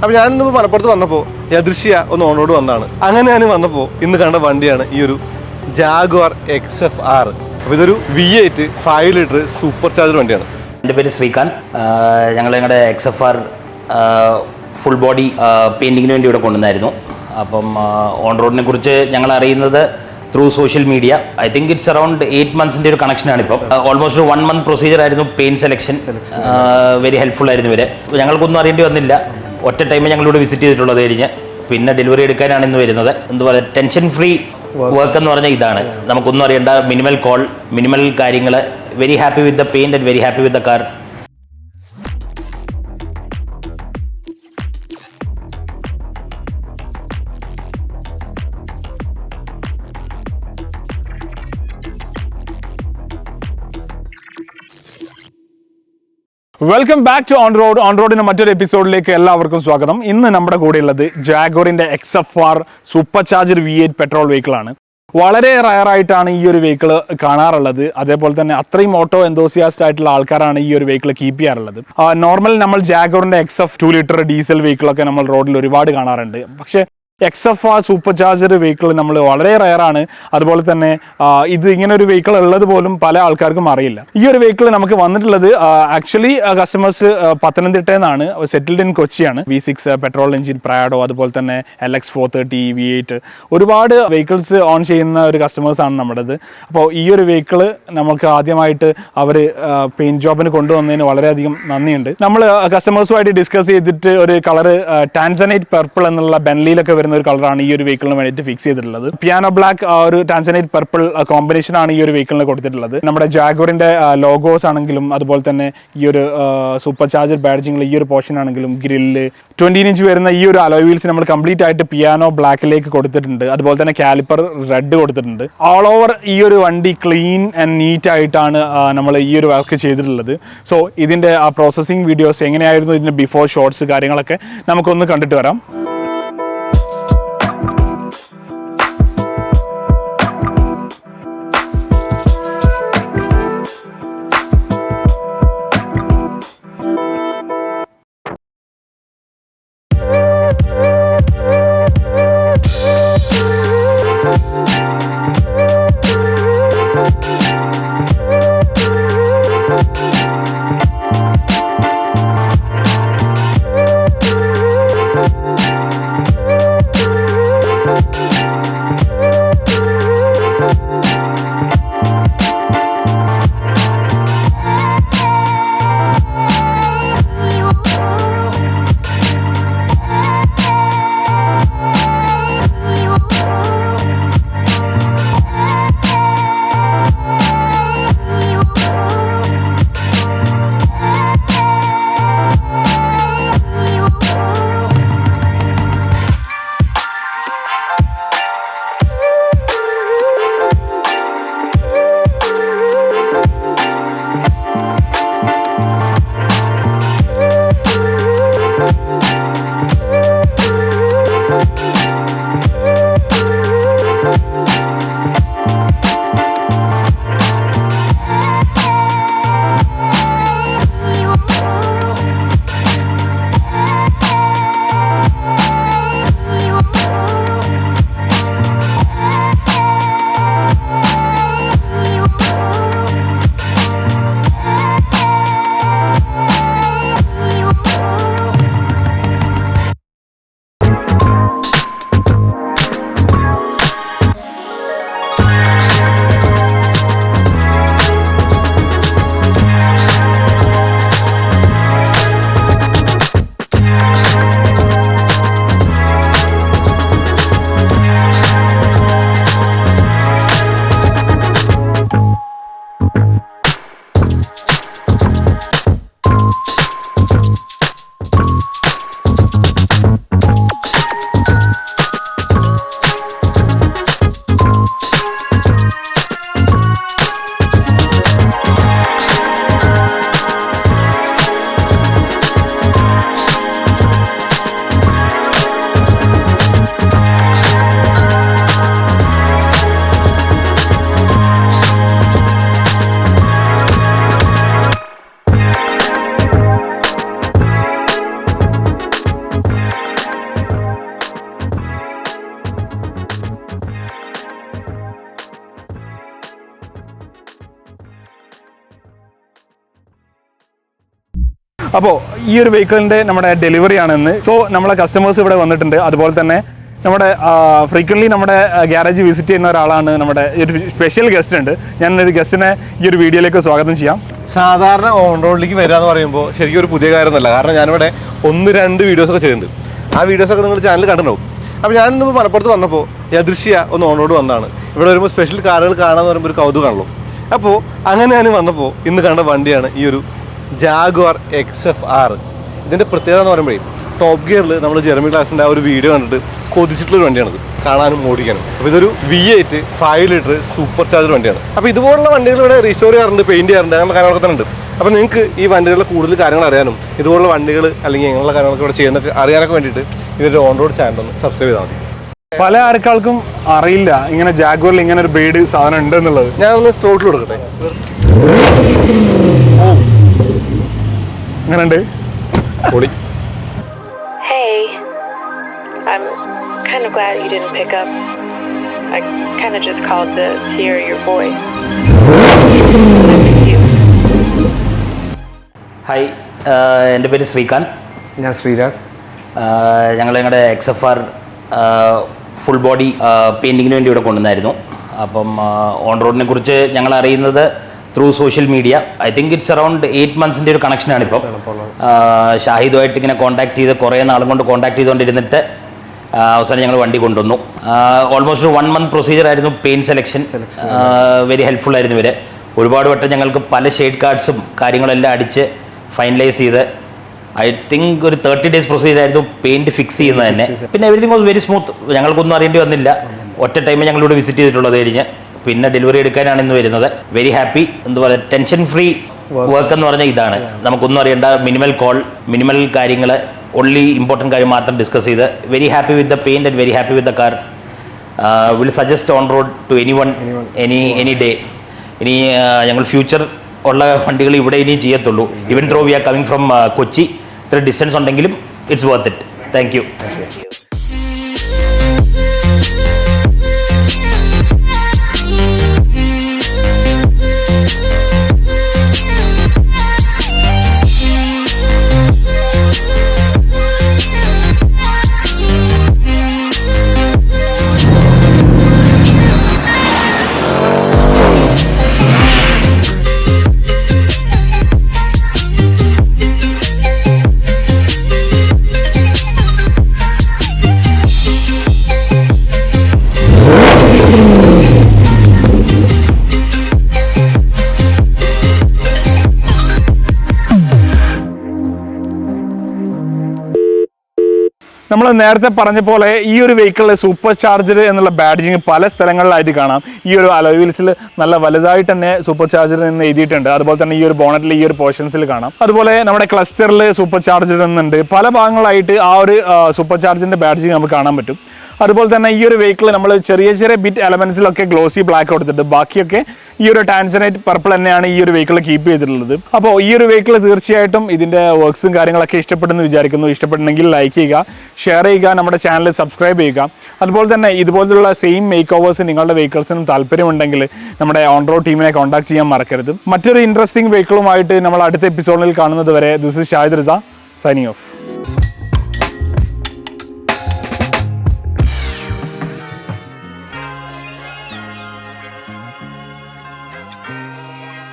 അപ്പോൾ ഞാനിന്ന് മലപ്പുറത്ത് വന്നപ്പോൾ യദൃശ്യ ഒന്ന് ഓൺ റോഡ് വന്നതാണ്. അങ്ങനെ ഞാൻ വന്നപ്പോൾ ഇന്ന് കണ്ട വണ്ടിയാണ് ഈ ഒരു ജാഗ്വാർ XF-R. അപ്പോൾ ഇതൊരു V8 5 ലിറ്റർ സൂപ്പർ ചാർജർ വണ്ടിയാണ്. എൻ്റെ പേര് ശ്രീകാന്ത്. ഞങ്ങളുടെ XF-R ഫുൾ ബോഡി പെയിൻറ്റിങ്ങിന് വേണ്ടി ഇവിടെ കൊണ്ടുവന്നായിരുന്നു. അപ്പം ഓൺ റോഡിനെ കുറിച്ച് ഞങ്ങൾ അറിയുന്നത് through social media. I think it's around 8 months ഒരു ഇപ്പം. ഓൾമോസ്റ്റ് 1 month പ്രൊസീജിയർ ആയിരുന്നു പെയിൻറ്റ് സെലക്ഷൻ. വെരി ഹെൽപ്ഫുൾ ആയിരുന്നു ഇവർ. ഞങ്ങൾക്കൊന്നും അറിയേണ്ടി വന്നില്ല. ഒറ്റ ടൈം ഞങ്ങളിവിടെ വിസിറ്റ് ചെയ്തിട്ടുള്ളത് കഴിഞ്ഞ് പിന്നെ ഡെലിവറി എടുക്കാനാണ് ഇന്ന് വരുന്നത്. എന്താ പറയുക, ടെൻഷൻ ഫ്രീ വർക്ക് എന്ന് പറഞ്ഞാൽ ഇതാണ്. നമുക്കൊന്നും അറിയേണ്ട, മിനിമൽ കോൾ, മിനിമൽ കാര്യങ്ങൾ. Very happy with the paint and very happy with the car. Welcome back to on road. On റോഡിന്റെ മറ്റൊരു എപ്പിസോഡിലേക്ക് എല്ലാവർക്കും സ്വാഗതം. ഇന്ന് നമ്മുടെ കൂടെ ഉള്ളത് ജാഗ്വാറിന്റെ XF-R super charger V8 petrol വെഹിക്കിളാണ്. വളരെ റയറായിട്ടാണ് ഈ ഒരു വെഹിക്കിൾ കാണാറുള്ളത്. അതേപോലെ തന്നെ അത്രയും ഓട്ടോ എന്തോസിയാസ്റ്റ് ആയിട്ടുള്ള ആൾക്കാരാണ് ഈ ഒരു വെഹിക്കിൾ കീപ്പ് ചെയ്യാറുള്ളത്. നോർമൽ നമ്മൾ ജാഗ്വാറിന്റെ XF 2 ലിറ്റർ ഡീസൽ വെഹിക്കിളൊക്കെ നമ്മൾ റോഡിൽ ഒരുപാട് കാണാറുണ്ട്. പക്ഷേ XF-R സൂപ്പർ ചാർജർ വെഹിക്കിൾ നമ്മൾ വളരെ റയറാണ്. അതുപോലെ തന്നെ ഇത് ഇങ്ങനെ ഒരു വെഹിക്കിൾ ഉള്ളത് പോലും പല ആൾക്കാർക്കും അറിയില്ല. ഈ ഒരു വെഹിക്കിൾ നമുക്ക് വന്നിട്ടുള്ളത് ആക്ച്വലി കസ്റ്റമേഴ്സ് പത്തനംതിട്ടയിൽ നിന്നാണ്. സെറ്റിൽഡ് ഇൻ കൊച്ചിയാണ്. V6 പെട്രോൾ എഞ്ചിൻ പ്രാഡോ, അതുപോലെ തന്നെ LX 430 V8 ഒരുപാട് വെഹിക്കിൾസ് ഓൺ ചെയ്യുന്ന ഒരു കസ്റ്റമേഴ്സ് ആണ് നമ്മുടേത്. അപ്പോൾ ഈ ഒരു വെഹിക്കിൾ നമുക്ക് ആദ്യമായിട്ട് അവർ പെയിന്റ് ജോബിന് കൊണ്ടുവന്നതിന് വളരെയധികം നന്ദിയുണ്ട്. നമ്മൾ കസ്റ്റമേഴ്സുമായിട്ട് ഡിസ്കസ് ചെയ്തിട്ട് ഒരു കളർ ടാൻസനൈറ്റ് പർപ്പിൾ എന്നുള്ള ബെൻലിയിലൊക്കെ ഒരു കളറാണ് ഈ ഒരു വെഹിക്കിളിന് വേണ്ടിയിട്ട് ഫിക്സ് ചെയ്തിട്ടുള്ളത്. പിയാനോ ബ്ലാക്ക് ഒരു ടാൻസനൈറ്റ് പർപ്പിൾ കോമ്പിനേഷൻ ആണ് ഈ ഒരു വെഹിക്കിളിന് കൊടുത്തിട്ടുള്ളത്. നമ്മുടെ ജാഗ്വാറിന്റെ ലോഗോസ് ആണെങ്കിലും അതുപോലെ തന്നെ ഈ ഒരു സൂപ്പർ ചാർജർ ബാഡ്ജിംഗിൽ ഈ ഒരു പോർഷൻ ആണെങ്കിലും ഗ്രില്ല് 20 ഇഞ്ച് വരുന്ന ഈ ഒരു അലോയ് വീൽസ് നമ്മൾ കംപ്ലീറ്റ് ആയിട്ട് പിയാനോ ബ്ലാക്കിലേക്ക് കൊടുത്തിട്ടുണ്ട്. അതുപോലെ തന്നെ കാലിപ്പർ റെഡ് കൊടുത്തിട്ടുണ്ട്. ഓൾ ഓവർ ഈ ഒരു വണ്ടി ക്ലീൻ ആൻഡ് നീറ്റ് ആയിട്ടാണ് നമ്മൾ ഈ ഒരു വർക്ക് ചെയ്തിട്ടുള്ളത്. സോ ഇതിന്റെ ആ പ്രോസസ്സിംഗ് വീഡിയോസ് എങ്ങനെയായിരുന്നു, ഇതിന്റെ ബിഫോർ ഷോട്ട്സ് കാര്യങ്ങളൊക്കെ നമുക്കൊന്ന് കണ്ടിട്ട് വരാം. അപ്പോൾ ഈ ഒരു വെഹിക്കിളിൻ്റെ നമ്മുടെ ഡെലിവറി ആണെന്ന്. സോ നമ്മളെ കസ്റ്റമേഴ്സ് ഇവിടെ വന്നിട്ടുണ്ട്. അതുപോലെ തന്നെ നമ്മുടെ ഫ്രീക്വൻ്റ്ലി നമ്മുടെ ഗ്യാരേജ് വിസിറ്റ് ചെയ്യുന്ന ഒരാളാണ് നമ്മുടെ ഒരു സ്പെഷ്യൽ ഗസ്റ്റ് ഉണ്ട്. ഞാനൊരു ഗസ്റ്റിനെ ഈ ഒരു വീഡിയോയിലേക്ക് സ്വാഗതം ചെയ്യാം. സാധാരണ ഓൺ റോഡിലേക്ക് വരിക എന്ന് പറയുമ്പോൾ ശരിക്കും ഒരു പുതിയ കാര്യമൊന്നുമല്ല. കാരണം ഞാനിവിടെ 1-2 വീഡിയോസൊക്കെ ചെയ്യുന്നുണ്ട്. ആ വീഡിയോസൊക്കെ നിങ്ങൾ ചാനൽ കണ്ടിട്ടുണ്ടാവും. അപ്പോൾ ഞാനിന്ന് മലപ്പുറത്ത് വന്നപ്പോൾ യദൃശ്യ ഒന്ന് ഓൺ റോഡ് വന്നതാണ്. ഇവിടെ വരുമ്പോൾ സ്പെഷ്യൽ കാറുകൾ കാണാമെന്ന് പറയുമ്പോൾ ഒരു കൗതുകമാണല്ലോ. അപ്പോൾ അങ്ങനെ ഞാൻ വന്നപ്പോൾ ഇന്ന് കണ്ട വണ്ടിയാണ് ഈ ഒരു ജാഗ്വാർ XF-R. ഇതിൻ്റെ പ്രത്യേകത എന്ന് പറയുമ്പോഴേ ടോപ്പ് ഗിയറിൽ നമ്മൾ ജെറമി ക്ലാസിൻ്റെ ആ ഒരു വീഡിയോ കണ്ടിട്ട് കൊതിച്ചിട്ടുള്ളൊരു വണ്ടിയാണിത്, കാണാനും ഓടിക്കാനും. അപ്പോൾ ഇതൊരു V8 5 ലിറ്റർ സൂപ്പർ ചാർജർ വണ്ടിയാണ്. അപ്പോൾ ഇതുപോലുള്ള വണ്ടികൾ ഇവിടെ റീസ്റ്റോർ ചെയ്യാറുണ്ട്, പെയിൻറ്റ് ചെയ്യാറുണ്ട്, അങ്ങനെയുള്ള കാര്യങ്ങളൊക്കെ തന്നെ ഉണ്ട്. അപ്പോൾ നിങ്ങൾക്ക് ഈ വണ്ടികളുടെ കൂടുതൽ കാര്യങ്ങൾ അറിയാനും ഇതുപോലുള്ള വണ്ടികൾ അല്ലെങ്കിൽ ഇങ്ങനെയുള്ള കാര്യങ്ങളൊക്കെ ഇവിടെ ചെയ്യുന്നതൊക്കെ അറിയാനൊക്കെ വേണ്ടിയിട്ട് ഇവരുടെ ഓൺ റോഡ് ചാനൽ ഒന്ന് സബ്സ്ക്രൈബ് ചെയ്താൽ മതി. പല ആൾക്കാർക്കും അറിയില്ല ഇങ്ങനെ ജാഗ്വാറിൽ ഇങ്ങനെ ഒരു ബ്രീഡ് സാധനം ഉണ്ട് എന്നുള്ളത്. ഞാനൊന്ന് ത്രോട്ടിൽ കൊടുക്കട്ടെ. അങ്ങനെ ഉണ്ട് പൊളി. Hey, I'm kind of glad you didn't pick up. I kind of just called to hear your voice. You. Hi, എൻ്റെ പേര് ശ്രീകാന്ത്. ഞാൻ ശ്രീരാഗ്. ഞങ്ങളുടെ XF-R ഫുൾ ബോഡി പെയിൻറ്റിങ്ങിന് വേണ്ടി ഇവിടെ കൊണ്ടുവന്നായിരുന്നു. അപ്പം ഓൺ റോഡിനെ കുറിച്ച് ഞങ്ങൾ അറിയുന്നത് through social media. I think it's around 8 months ഒരു കണക്ഷനാണിപ്പം. ഷാഹിദുമായിട്ട് ഇങ്ങനെ കോൺടാക്ട് ചെയ്ത് കുറേ നാളും കൊണ്ട് കോൺടാക്ട് ചെയ്തുകൊണ്ടിരുന്നിട്ട് അവസാനം ഞങ്ങൾ വണ്ടി കൊണ്ടുവന്നു. ഓൾമോസ്റ്റ് 1 month പ്രൊസീജിയർ ആയിരുന്നു പെയിൻറ്റ് സെലക്ഷൻ. വെരി ഹെൽപ്ഫുൾ ആയിരുന്നു ഇവർ. ഒരുപാട് വട്ടം ഞങ്ങൾക്ക് പല ഷെയ്ഡ് കാർഡ്സും കാര്യങ്ങളെല്ലാം അടിച്ച് ഫൈനലൈസ് ചെയ്ത് ഐ തിങ്ക് ഒരു 30 days പ്രൊസീജിയർ ആയിരുന്നു പെയിൻറ്റ് ഫിക്സ് ചെയ്യുന്നത് തന്നെ. പിന്നെ എവരിതിങ് വാസ് വെരി സ്മൂത്ത്. ഞങ്ങൾക്കൊന്നും അറിയേണ്ടി വന്നില്ല. ഒറ്റ ടൈമേ ഞങ്ങളിവിടെ വിസിറ്റ് ചെയ്തിട്ടുള്ളത് കഴിഞ്ഞ് പിന്നെ ഡെലിവറി എടുക്കാനാണ് ഇന്ന് വരുന്നത്. Very happy. എന്താ പറയുക, ടെൻഷൻ ഫ്രീ വർക്ക് എന്ന് പറഞ്ഞാൽ ഇതാണ്. നമുക്കൊന്നും അറിയേണ്ട, മിനിമൽ കോൾ, മിനിമൽ കാര്യങ്ങൾ, ഓൺലി ഇമ്പോർട്ടൻറ്റ് കാര്യം മാത്രം ഡിസ്കസ് ചെയ്ത് very happy with the paint and very happy with the car. Will suggest on road to anyone any day. ഇനി ഞങ്ങൾ ഫ്യൂച്ചർ ഉള്ള വണ്ടികൾ ഇവിടെ ഇനി ചെയ്യത്തുള്ളൂ. Even though we are coming from Kochi. ഇത്ര ഡിസ്റ്റൻസ് ഉണ്ടെങ്കിലും it's worth it. Thank you. നമ്മൾ നേരത്തെ പറഞ്ഞ പോലെ ഈ ഒരു വെഹിക്കിളിൽ സൂപ്പർ ചാർജർ എന്നുള്ള ബാഡ്ജിങ് പല സ്ഥലങ്ങളിലായിട്ട് കാണാം. ഈ ഒരു അലോയ് വീൽസിൽ നല്ല വലുതായിട്ട് തന്നെ സൂപ്പർ ചാർജർ എന്ന് എഴുതിയിട്ടുണ്ട്. അതുപോലെ തന്നെ ഈ ഒരു ബോണറ്റിൽ ഈ ഒരു പോർഷൻസിൽ കാണാം. അതുപോലെ നമ്മുടെ ക്ലസ്റ്ററിൽ സൂപ്പർ ചാർജർ എന്നുണ്ട്. പല ഭാഗങ്ങളായിട്ട് ആ ഒരു സൂപ്പർ ചാർജറിന്റെ ബാഡ്ജിങ് നമുക്ക് കാണാൻ പറ്റും. അതുപോലെ തന്നെ ഈ ഒരു വെഹിക്കിൾ നമ്മൾ ചെറിയ ചെറിയ ബിറ്റ് എലമെന്റ്സിലൊക്കെ ഗ്ലോസി ബ്ലാക്ക് കൊടുത്തിട്ട് ബാക്കിയൊക്കെ ഈ ഒരു ടാൻസനൈറ്റ് പർപ്പിൾ തന്നെയാണ് ഈ ഒരു വെഹിക്കിൾ കീപ്പ് ചെയ്തിട്ടുള്ളത്. അപ്പോൾ ഈ ഒരു വെഹിക്കിൾ തീർച്ചയായിട്ടും ഇതിന്റെ വർക്ക്സും കാര്യങ്ങളൊക്കെ ഇഷ്ടപ്പെടുന്നു വിചാരിക്കുന്നു. ഇഷ്ടപ്പെട്ടുണ്ടെങ്കിൽ ലൈക്ക് ചെയ്യുക, ഷെയർ ചെയ്യുക, നമ്മുടെ ചാനൽ സബ്സ്ക്രൈബ് ചെയ്യുക. അതുപോലെ തന്നെ ഇതുപോലുള്ള സെയിം മേക്ക് ഓവേഴ്സ് നിങ്ങളുടെ വെഹിക്കിൾസിനും താല്പര്യമുണ്ടെങ്കിൽ നമ്മുടെ ഓൺ റോഡ് ടീമിനെ കോൺടാക്ട് ചെയ്യാൻ മറക്കരുത്. മറ്റൊരു ഇൻട്രസ്റ്റിംഗ് വെഹിക്കിളുമായിട്ട് നമ്മൾ അടുത്ത എപ്പിസോഡിൽ കാണുന്നത് വരെ this is Shahid Riza signing off.